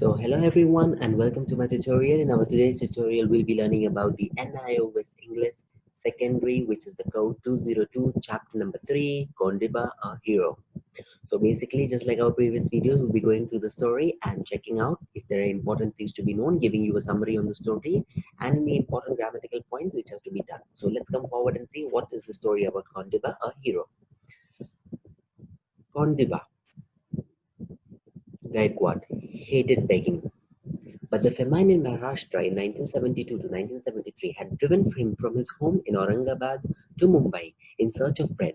So hello everyone and welcome to my tutorial. In our today's tutorial, we'll be learning about the NIO West English Secondary, which is the code 202, chapter number 3, Kondiba, a hero. So basically, just like our previous videos, we'll be going through the story and checking out if there are important things to be known, giving you a summary on the story and any important grammatical points which has to be done. So let's come forward and see what is the story about Kondiba, a hero. Kondiba, Gaikwad, hated begging. But the famine in Maharashtra in 1972 to 1973 had driven him from his home in Aurangabad to Mumbai in search of bread.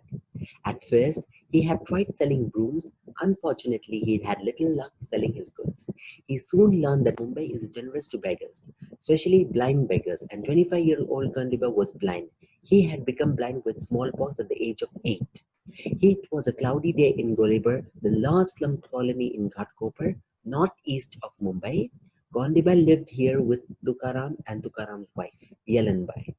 At first, he had tried selling brooms. Unfortunately, he had little luck selling his goods. He soon learned that Mumbai is generous to beggars, especially blind beggars, and 25-year-old Kondiba was blind. He had become blind with smallpox at the age of 8. It was a cloudy day in Golibar, the last slum colony in Ghatkopar, northeast of Mumbai. Kondiba lived here with Tukaram and Tukaram's wife, Yelanbai.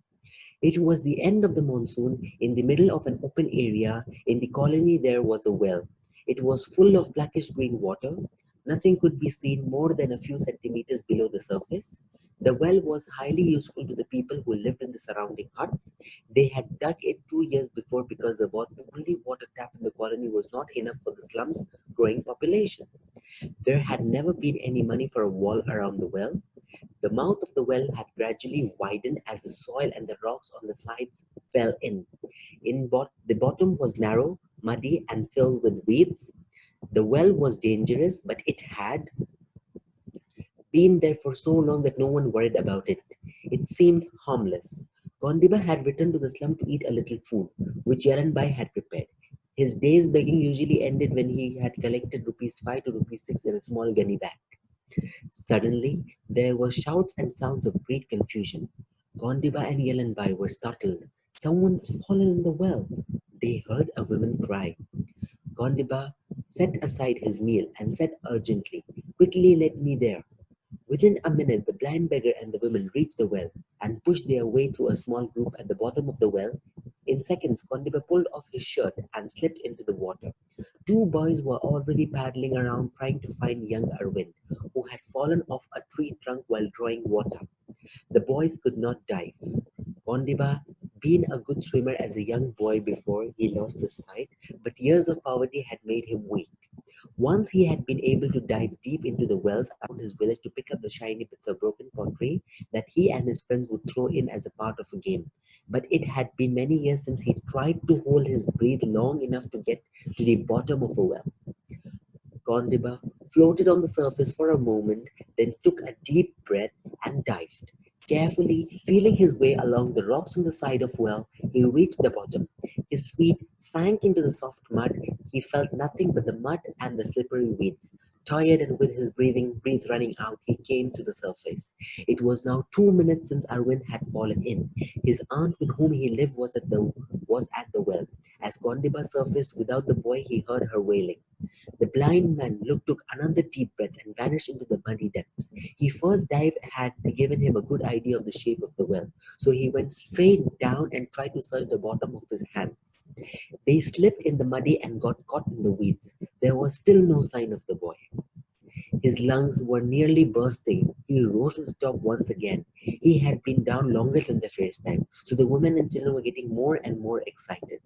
It was the end of the monsoon. In the middle of an open area in the colony there was a well. It was full of blackish green water. Nothing could be seen more than a few centimeters below the surface. The well was highly useful to the people who lived in the surrounding huts. They had dug it 2 years before because the only water tap in the colony was not enough for the slum's growing population. There had never been any money for a wall around the well. The mouth of the well had gradually widened as the soil and the rocks on the sides fell in. The bottom was narrow, muddy, and filled with weeds. The well was dangerous, but it had been there for so long that no one worried about it. It seemed harmless. Kondiba had returned to the slum to eat a little food, which Yaranbai had prepared. His day's begging usually ended when he had collected rupees 5 to rupees 6 in a small gunny bag. Suddenly, there were shouts and sounds of great confusion. Kondiba and Yelenbai were startled. Someone's fallen in the well. They heard a woman cry. Kondiba set aside his meal and said urgently, "Quickly let me there." Within a minute, the blind beggar and the woman reached the well and pushed their way through a small group at the bottom of the well. In seconds, Kondiba pulled off his shirt and slipped into the water. Two boys were already paddling around trying to find young Arvind, who had fallen off a tree trunk while drawing water. The boys could not dive. Kondiba, being a good swimmer as a young boy before he lost his sight, but years of poverty had made him weak. Once he had been able to dive deep into the wells around his village to pick up the shiny bits of broken pottery that he and his friends would throw in as a part of a game. But it had been many years since he tried to hold his breath long enough to get to the bottom of a well. Kondiba floated on the surface for a moment, then took a deep breath and dived. Carefully feeling his way along the rocks on the side of the well, he reached the bottom. His feet sank into the soft mud. He felt nothing but the mud and the slippery weeds. Tired and with his breath running out, he came to the surface. It was now 2 minutes since Arvind had fallen in. His aunt with whom he lived was at the well. As Kondiba surfaced without the boy, he heard her wailing. The blind man took another deep breath and vanished into the muddy depths. His first dive had given him a good idea of the shape of the well, so he went straight down and tried to search the bottom of his hands. They slipped in the muddy and got caught in the weeds. There was still no sign of the boy. His lungs were nearly bursting. He rose to the top once again. He had been down longer than the first time, so the women and children were getting more and more excited.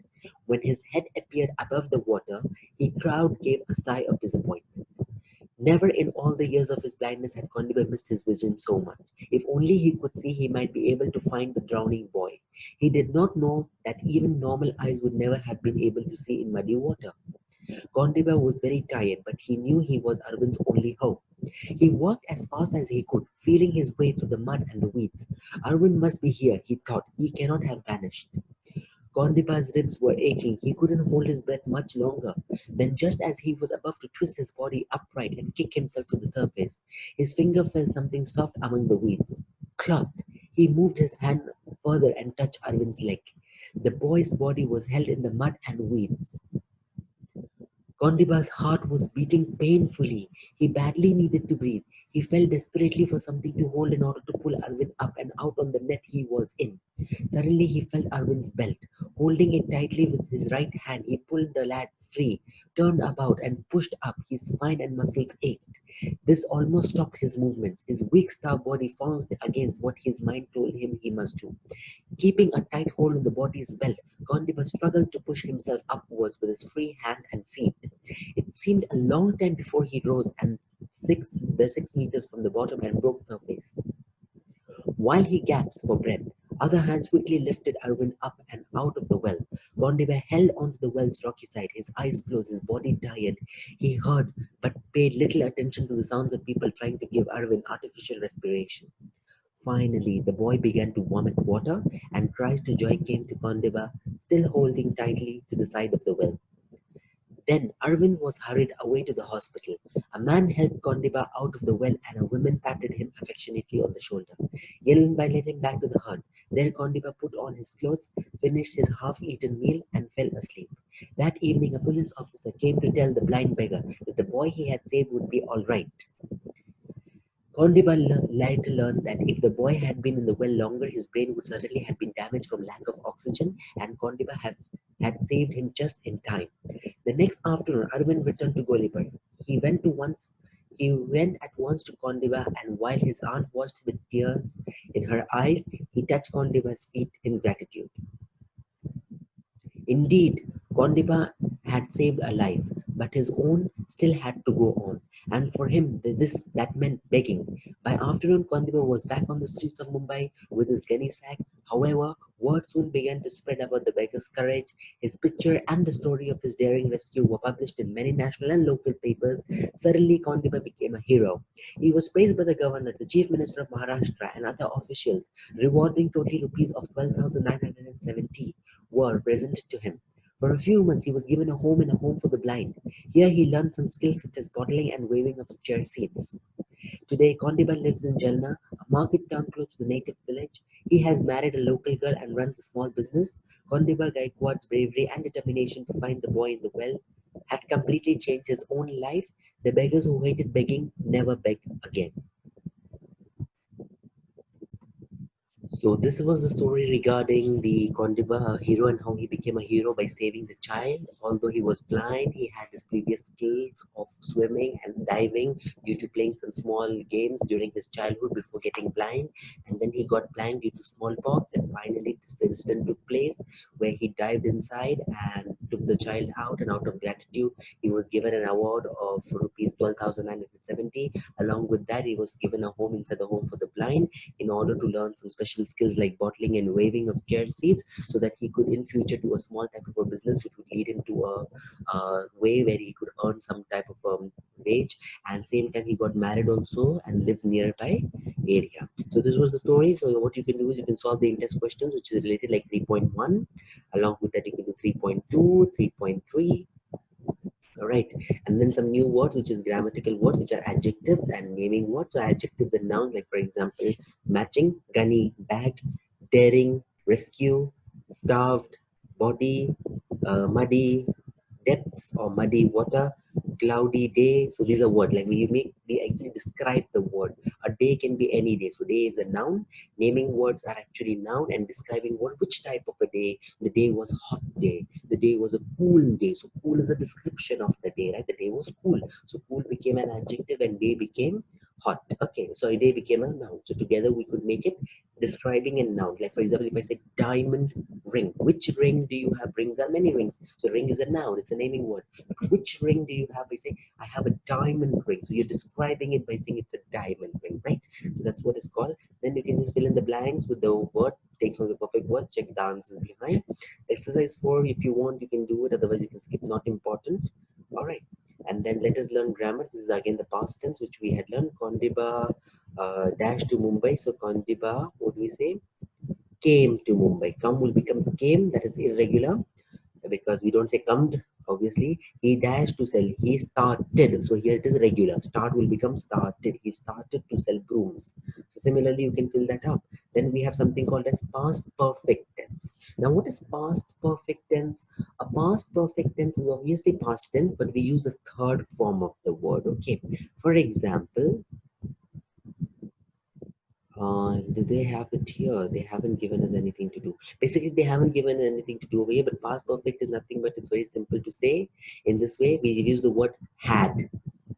When his head appeared above the water, the crowd gave a sigh of disappointment. Never in all the years of his blindness had Kondiba missed his vision so much. If only he could see, he might be able to find the drowning boy. He did not know that even normal eyes would never have been able to see in muddy water. Kondiba was very tired, but he knew he was Arvind's only hope. He walked as fast as he could, feeling his way through the mud and the weeds. Arvind must be here, he thought. He cannot have vanished. Kondiba's ribs were aching. He couldn't hold his breath much longer. Then, just as he was about to twist his body upright and kick himself to the surface, his finger felt something soft among the weeds. Cloth. He moved his hand further and touched Arvind's leg. The boy's body was held in the mud and weeds. Kondiba's heart was beating painfully. He badly needed to breathe. He felt desperately for something to hold in order to pull Arvind up and out on the net he was in. Suddenly he felt Arvind's belt. Holding it tightly with his right hand, he pulled the lad free, turned about and pushed up. His spine and muscles ached. This almost stopped his movements. His weak, starved body fought against what his mind told him he must do. Keeping a tight hold on the body's belt, Kondiba struggled to push himself upwards with his free hand and feet. It seemed a long time before he rose and 6 meters from the bottom and broke the surface. While he gasped for breath, other hands quickly lifted Arvind up and out of the well. Kondiba held onto the well's rocky side, his eyes closed, his body tired. He heard but paid little attention to the sounds of people trying to give Arvind artificial respiration. Finally, the boy began to vomit water, and cries to joy came to Kondiba, still holding tightly to the side of the well. Then Arvind was hurried away to the hospital. A man helped Kondiba out of the well, and a woman patted him affectionately on the shoulder. Yelwinbai led him back to the hut. There Kondiba put on his clothes, finished his half-eaten meal, and fell asleep. That evening, a police officer came to tell the blind beggar that the boy he had saved would be all right. Kondiba later learned that if the boy had been in the well longer, his brain would certainly have been damaged from lack of oxygen, and Kondiba had saved him just in time. The next afternoon, Arvind returned to Golipur. He went at once to Kondiba, and while his aunt watched with tears in her eyes, he touched Kondiba's feet in gratitude. Indeed, Kondiba had saved a life, but his own still had to go on, and for him that meant begging. By afternoon, Kondiba was back on the streets of Mumbai with his gunny sack. However, word soon began to spread about the beggar's courage. His picture and the story of his daring rescue were published in many national and local papers. Suddenly, Kondiba became a hero. He was praised by the governor, the chief minister of Maharashtra, and other officials, rewarding total rupees of 12,970 were presented to him. For a few months, he was given a home in a home for the blind. Here, he learned some skills such as bottling and waving of chair seats. Today, Kondiba lives in Jalna, a market town close to the native village. He has married a local girl and runs a small business. Kondiba Gaikwad's bravery and determination to find the boy in the well had completely changed his own life. The beggars who hated begging never begged again. So this was the story regarding the Kondiba hero and how he became a hero by saving the child. Although he was blind, he had his previous skills of swimming and diving due to playing some small games during his childhood before getting blind. And then he got blind due to smallpox, and finally this incident took place where he dived inside and took the child out. And out of gratitude, he was given an award of rupees 12,970. Along with that, he was given a home inside the home for the blind in order to learn some special skills like bottling and waving of chair seats so that he could in future do a small type of a business which would lead him to a way where he could earn some type of wage, and same time he got married also and lives nearby area. So this was the story. So what you can do is you can solve the in-test questions which is related like 3.1. Along with that you can do 3.2, 3.3. All right, and then some new words, which is grammatical words, which are adjectives and naming words. So adjectives and nouns, like for example, matching, gunny, bag, daring, rescue, starved, body, muddy, depths or muddy water, cloudy day. So these are words like we actually describe the word. A day can be any day. So day is a noun. Naming words are actually noun, and describing what which type of a day. The day was hot day. The day was a cool day. So cool is a description of the day, right? The day was cool. So cool became an adjective and day became hot. Okay, so a day became a noun. So together we could make it describing a noun. Like for example, if I say diamond ring, which ring do you have? Rings are many rings. So ring is a noun, it's a naming word. But which ring do you have? I say, I have a diamond ring. So you're describing it by saying it's a diamond ring, right? So that's what it's called. Then you can just fill in the blanks with the word, take from the perfect word, check the answers behind. Exercise 4, if you want, you can do it. Otherwise, you can skip not important. All right. And then let us learn grammar. This is again the past tense, which we had learned. Kondiba dash to Mumbai. So Kondiba, what do we say? Came to Mumbai. Come will become came, that is irregular because we don't say comed, obviously. He dashed to sell. He started. So here it is regular. Start will become started. He started to sell brooms. So similarly, you can fill that up. Then we have something called as past perfect tense. Now, what is past perfect tense? A past perfect tense is obviously past tense, but we use the third form of the word. Okay. For example, do they have it here? They haven't given us anything to do. Basically, they haven't given us anything to do over here, but past perfect is nothing but it's very simple to say. In this way, we use the word had.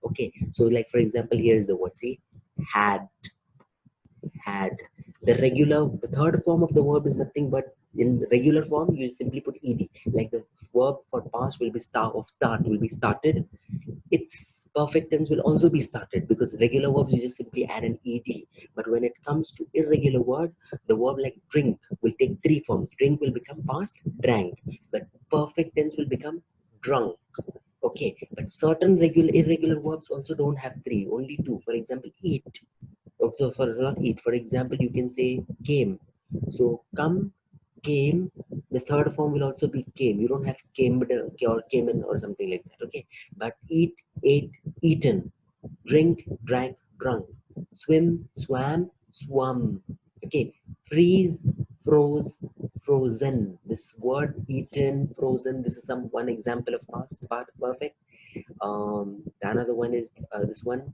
Okay, so like for example, here is the word. See, had, had. The third form of the verb is nothing but, in regular form you simply put ed. Like the verb for past will be start will be started. Its perfect tense will also be started, because regular verbs you just simply add an ed. But when it comes to irregular word, the verb like drink will take three forms. Drink will become past, drank, but perfect tense will become drunk. Okay, but certain irregular verbs also don't have three, only two. For example, eat. Also, for not eat, for example, you can say came. So come, came. The third form will also be came. You don't have came or came in or something like that. Okay, but eat, ate, eaten. Drink, drank, drunk. Swim, swam, swum. Okay, freeze, froze, frozen. This word eaten, frozen, this is some one example of past perfect. The another one is this one,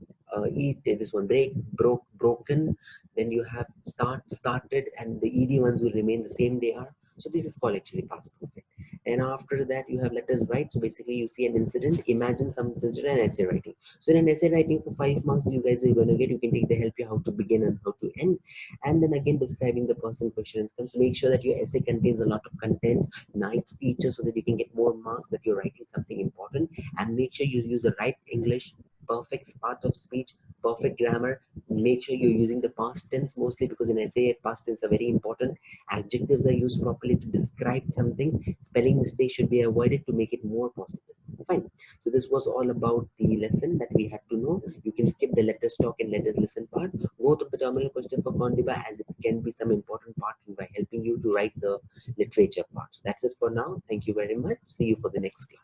eat, this one, break, broke, broken. Then you have start, started, and the ed ones will remain the same they are. So this is called actually past perfect. And after that you have letters write. So basically you see an incident, imagine some incident, and essay writing. So in an essay writing for 5 marks, you guys are going to get, you can take the help you how to begin and how to end, and then again describing the person, question, and stuff. So make sure that your essay contains a lot of content, nice features, so that you can get more marks, that you're writing something important. And make sure you use the right English, perfect part of speech, perfect grammar. Make sure you're using the past tense mostly, because in essay past tense are very important. Adjectives are used properly to describe some things. Spelling mistakes should be avoided to make it more possible. Fine. So this was all about the lesson that we had to know. You can skip the let us talk and let us listen part. Go to the terminal question for Kondiba, as it can be some important part by helping you to write the literature part. So that's it for now. Thank you very much. See you for the next class.